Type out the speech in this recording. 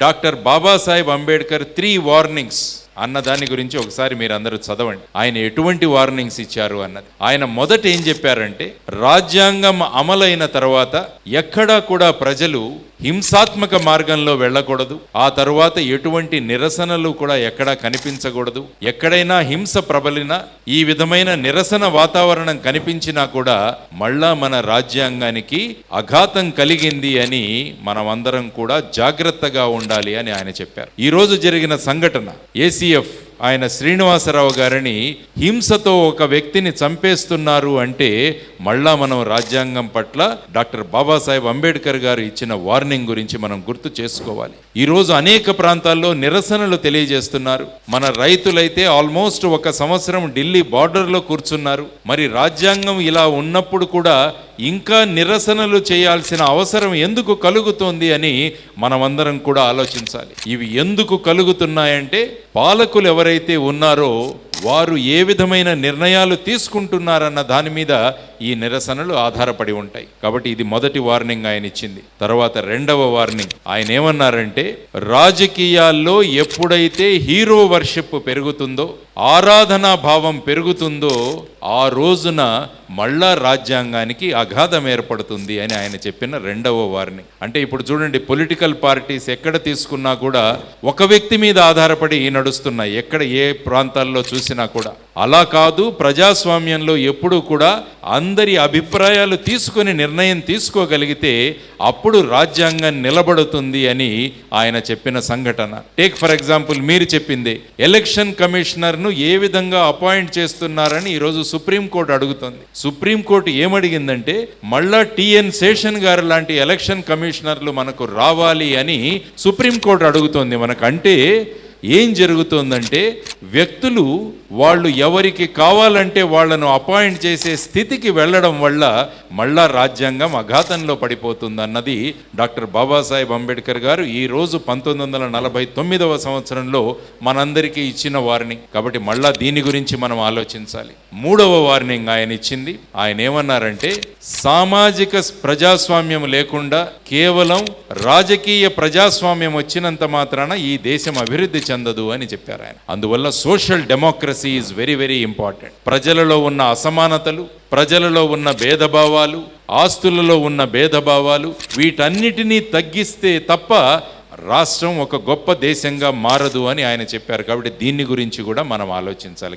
Doctor Babasaheb Ambedkar 3 warnings అన్న దాని గురించి ఒకసారి మీరు అందరూ చదవండి. ఆయన ఎటువంటి వార్నింగ్స్ ఇచ్చారు అన్నది. ఆయన మొదట ఏం చెప్పారంటే, రాజ్యాంగం అమలైన తర్వాత ఎక్కడా కూడా ప్రజలు హింసాత్మక మార్గంలో వెళ్ళకూడదు. ఆ తరువాత ఎటువంటి నిరసనలు కూడా ఎక్కడా కనిపించకూడదు. ఎక్కడైనా హింస ప్రబలినా, ఈ విధమైన నిరసన వాతావరణం కనిపించినా కూడా మళ్ళా మన రాజ్యాంగానికి అఘాతం కలిగింది అని మనమందరం కూడా జాగ్రత్తగా ఉండాలి అని ఆయన చెప్పారు. ఈ రోజు జరిగిన సంఘటన, ఏసీఎఫ్ ఆయన శ్రీనివాసరావు గారిని హింసతో ఒక వ్యక్తిని చంపేస్తున్నారు అంటే మళ్ళా మనం రాజ్యాంగం పట్ల డాక్టర్ బాబాసాహెబ్ అంబేద్కర్ గారు ఇచ్చిన వార్నింగ్ గురించి మనం గుర్తు చేసుకోవాలి. ఈరోజు అనేక ప్రాంతాల్లో నిరసనలు తెలియజేస్తున్నారు. మన రైతులైతే ఆల్మోస్ట్ 1 సంవత్సరం ఢిల్లీ బార్డర్లో కూర్చున్నారు. మరి రాజ్యాంగం ఇలా ఉన్నప్పుడు కూడా ఇంకా నిరసనలు చేయాల్సిన అవసరం ఎందుకు కలుగుతోంది అని మనమందరం కూడా ఆలోచించాలి. ఇవి ఎందుకు కలుగుతున్నాయంటే, పాలకులు ఎవరైతే ఉన్నారో వారు ఏ విధమైన నిర్ణయాలు తీసుకుంటున్నారన్న దాని మీద ఈ నిరసనలు ఆధారపడి ఉంటాయి. కాబట్టి ఇది మొదటి వార్నింగ్ ఆయన ఇచ్చింది. తర్వాత రెండవ వార్నింగ్ ఆయన ఏమన్నారంటే, రాజకీయాల్లో ఎప్పుడైతే హీరో వర్షిప్ పెరుగుతుందో, ఆరాధనా భావం పెరుగుతుందో, ఆ రోజున మళ్ళా రాజ్యాంగానికి అఘాతం ఏర్పడుతుంది అని ఆయన చెప్పిన రెండవ వార్నింగ్. అంటే ఇప్పుడు చూడండి, పొలిటికల్ పార్టీస్ ఎక్కడ తీసుకున్నా కూడా ఒక వ్యక్తి మీద ఆధారపడి నడుస్తున్నాయి. ఎక్కడ ఏ ప్రాంతాల్లో చూసినా కూడా అలా కాదు. ప్రజాస్వామ్యంలో ఎప్పుడూ కూడా అందరి అభిప్రాయాలు తీసుకొని నిర్ణయం తీసుకోగలిగితే అప్పుడు రాజ్యాంగం నిలబడుతుంది అని ఆయన చెప్పిన సంఘటన. టేక్ ఫర్ ఎగ్జాంపుల్, మీరు చెప్పింది ఎలక్షన్ కమిషనర్ను ఏ విధంగా అపాయింట్ చేస్తున్నారని ఈరోజు సుప్రీంకోర్టు అడుగుతుంది. సుప్రీంకోర్టు ఏమడిగిందంటే, మళ్ళా టిఎన్ శేషన్ గారు లాంటి ఎలక్షన్ కమిషనర్లు మనకు రావాలి అని సుప్రీంకోర్టు అడుగుతోంది. మనకంటే ఏం జరుగుతోందంటే, వ్యక్తులు వాళ్ళు ఎవరికి కావాలంటే వాళ్ళను అపాయింట్ చేసే స్థితికి వెళ్ళడం వల్ల మళ్ళా రాజ్యాంగం అఘాతంలో పడిపోతుందన్నది డాక్టర్ బాబాసాహెబ్ అంబేద్కర్ గారు ఈరోజు 1949వ సంవత్సరంలో మనందరికీ ఇచ్చిన వార్నింగ్. కాబట్టి మళ్ళా దీని గురించి మనం ఆలోచించాలి. మూడవ వార్నింగ్ ఆయన ఇచ్చింది. ఆయన ఏమన్నారంటే, సామాజిక ప్రజాస్వామ్యం లేకుండా కేవలం రాజకీయ ప్రజాస్వామ్యం వచ్చినంత మాత్రాన ఈ దేశం అభివృద్ధి చెందదు అని చెప్పారు ఆయన. అందువల్ల social democracy is very very important. ప్రజలలో ఉన్న అసమానతలు, ప్రజలలో ఉన్న భేదభావాలు, ఆస్తులలో ఉన్న భేదభావాలు, వీటన్నిటినీ తగ్గిస్తే తప్ప రాష్ట్రం ఒక గొప్ప దేశంగా మారదు అని ఆయన చెప్పారు. కాబట్టి దీని గురించి కూడా మనం ఆలోచించాలి.